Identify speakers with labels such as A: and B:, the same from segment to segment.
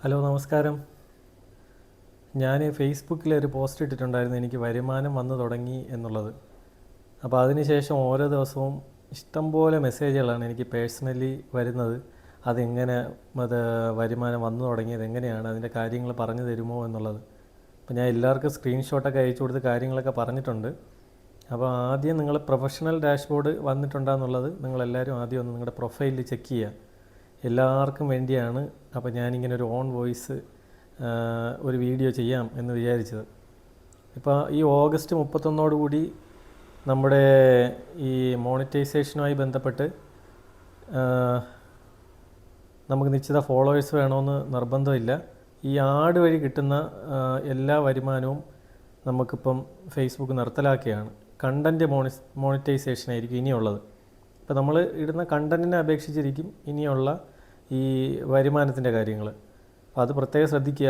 A: Hello നമസ്കാരം. ഞാൻ ഫേസ്ബുക്കിൽ ഒരു പോസ്റ്റ് ഇട്ടിട്ടുണ്ടായിരുന്നു എനിക്ക് വരുമാനം വന്നു തുടങ്ങി എന്നുള്ളത്. അപ്പോൾ അതിനുശേഷം ഓരോ ദിവസവും ഇഷ്ടംപോലെ മെസ്സേജുകളാണ് എനിക്ക് പേഴ്സണലി വരുന്നത്. അതെങ്ങനെ അത് വരുമാനം വന്നു തുടങ്ങിയത് എങ്ങനെയാണ്, അതിൻ്റെ കാര്യങ്ങൾ പറഞ്ഞു തരുമോ എന്നുള്ളത്. അപ്പോൾ ഞാൻ എല്ലാവർക്കും സ്ക്രീൻഷോട്ടൊക്കെ അയച്ചു കൊടുത്ത് കാര്യങ്ങളൊക്കെ പറഞ്ഞിട്ടുണ്ട്. അപ്പോൾ ആദ്യം നിങ്ങൾ പ്രൊഫഷണൽ ഡാഷ്ബോർഡ് വന്നിട്ടുണ്ടെന്നുള്ളത് നിങ്ങളെല്ലാവരും ആദ്യം ഒന്ന് നിങ്ങളുടെ പ്രൊഫൈലിൽ ചെക്ക് ചെയ്യുക. എല്ലാവർക്കും വേണ്ടിയാണ് അപ്പോൾ ഞാനിങ്ങനെ ഒരു ഓൺ വോയിസ് ഒരു വീഡിയോ ചെയ്യാം എന്ന് വിചാരിച്ചത്. ഇപ്പോൾ ഈ ഓഗസ്റ്റ് 31 കൂടി നമ്മുടെ ഈ മോണിറ്റൈസേഷനുമായി ബന്ധപ്പെട്ട് നമുക്ക് നിശ്ചിത ഫോളോവേഴ്സ് വേണമെന്ന് നിർബന്ധമില്ല. ഈ ആഡ് വഴി കിട്ടുന്ന എല്ലാ വരുമാനവും നമുക്കിപ്പം ഫേസ്ബുക്ക് നിർത്തലാക്കുകയാണ്. കണ്ടൻറ്റ് മോണിറ്റൈസേഷൻ ആയിരിക്കും ഇനിയുള്ളത്. ഇപ്പോൾ നമ്മൾ ഇടുന്ന കണ്ടൻറ്റിനെ അപേക്ഷിച്ചിരിക്കും ഇനിയുള്ള ഈ വരുമാനത്തിൻ്റെ കാര്യങ്ങൾ. അപ്പോൾ അത് പ്രത്യേകം ശ്രദ്ധിക്കുക.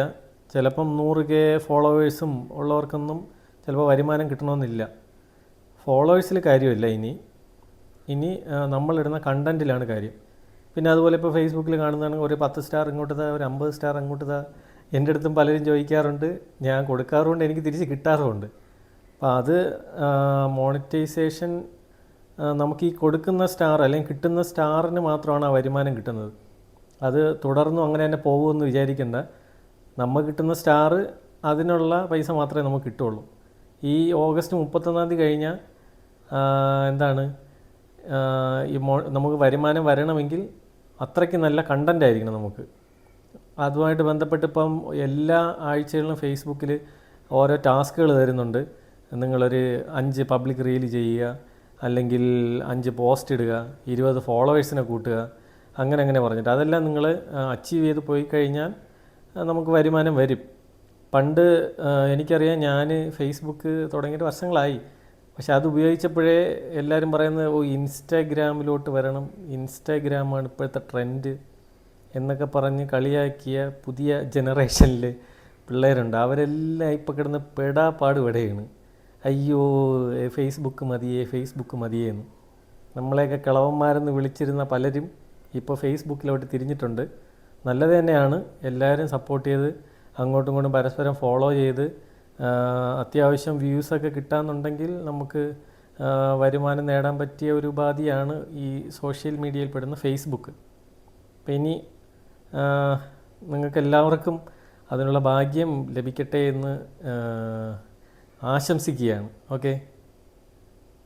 A: ചിലപ്പം 100K ഫോളോവേഴ്സും ഉള്ളവർക്കൊന്നും ചിലപ്പോൾ വരുമാനം കിട്ടണമെന്നില്ല. ഫോളോവേഴ്സിൽ കാര്യമില്ല. ഇനി നമ്മളിടുന്ന കണ്ടൻറ്റിലാണ് കാര്യം. പിന്നെ അതുപോലെ ഇപ്പോൾ ഫേസ്ബുക്കിൽ കാണുന്നതാണെങ്കിൽ ഒരു 10 സ്റ്റാർ ഇങ്ങോട്ട് താ, ഒരു 50 സ്റ്റാർ അങ്ങോട്ട് താ. എൻ്റെ അടുത്തും പലരും ചോദിക്കാറുണ്ട്, ഞാൻ കൊടുക്കാറുമുണ്ട്, എനിക്ക് തിരിച്ച് കിട്ടാറുമുണ്ട്. അപ്പോൾ അത് മോണിറ്റൈസേഷൻ നമുക്ക് ഈ കൊടുക്കുന്ന സ്റ്റാർ അല്ലെങ്കിൽ കിട്ടുന്ന സ്റ്റാറിന് മാത്രമാണ് ആ വരുമാനം കിട്ടുന്നത്. അത് തുടർന്നും അങ്ങനെ തന്നെ പോകുമെന്ന് വിചാരിക്കേണ്ട. നമുക്ക് കിട്ടുന്ന സ്റ്റാർ അതിനുള്ള പൈസ മാത്രമേ നമുക്ക് കിട്ടുള്ളൂ. ഈ ഓഗസ്റ്റ് 31 കഴിഞ്ഞാൽ എന്താണ് നമുക്ക് വരുമാനം വരണമെങ്കിൽ അത്രയ്ക്ക് നല്ല കണ്ടൻ്റ് ആയിരിക്കണം നമുക്ക്. അതുമായിട്ട് ബന്ധപ്പെട്ട് ഇപ്പം എല്ലാ ആഴ്ചകളിലും ഫേസ്ബുക്കിൽ ഓരോ ടാസ്കുകൾ തരുന്നുണ്ട്. നിങ്ങളൊരു 5 പബ്ലിക് റീൽ ചെയ്യുക, അല്ലെങ്കിൽ 5 പോസ്റ്റ് ഇടുക, 20 ഫോളോവേഴ്സിനെ കൂട്ടുക, അങ്ങനെ പറഞ്ഞിട്ട് അതെല്ലാം നിങ്ങൾ അച്ചീവ് ചെയ്ത് പോയി കഴിഞ്ഞാൽ നമുക്ക് വരുമാനം വരും. പണ്ട് എനിക്കറിയാം, ഞാൻ ഫേസ്ബുക്ക് തുടങ്ങിയിട്ട് വർഷങ്ങളായി. പക്ഷെ അത് ഉപയോഗിച്ചപ്പോഴേ എല്ലാവരും പറയുന്നത് ഇൻസ്റ്റാഗ്രാമിലോട്ട് വരണം, ഇൻസ്റ്റാഗ്രാമാണ് ഇപ്പോഴത്തെ ട്രെൻഡ് എന്നൊക്കെ പറഞ്ഞ് കളിയാക്കിയ പുതിയ ജനറേഷനിൽ പിള്ളേരുണ്ട്. അവരെല്ലാം ഇപ്പോൾ കിടന്ന് പെടാപ്പാട് പെടുകയാണ്. അയ്യോ ഫേസ്ബുക്ക് മതിയേന്ന്. നമ്മളെയൊക്കെ കിളവന്മാരെന്ന് വിളിച്ചിരുന്ന പലരും ഇപ്പോൾ ഫേസ്ബുക്കിലോട്ട് തിരിഞ്ഞിട്ടുണ്ട്. നല്ലത് തന്നെയാണ്. എല്ലാവരും സപ്പോർട്ട് ചെയ്ത് അങ്ങോട്ടും ഇങ്ങോട്ടും പരസ്പരം ഫോളോ ചെയ്ത് അത്യാവശ്യം വ്യൂസൊക്കെ കിട്ടാമെന്നുണ്ടെങ്കിൽ നമുക്ക് വരുമാനം നേടാൻ പറ്റിയ ഒരു ഉപാധിയാണ് ഈ സോഷ്യൽ മീഡിയയിൽ പെടുന്ന ഫേസ്ബുക്ക്. അപ്പോൾ ഇനി നിങ്ങൾക്കെല്ലാവർക്കും അതിനുള്ള ഭാഗ്യം ലഭിക്കട്ടെ എന്ന് ആശംസിക്കുകയാണ്. ഓക്കെ.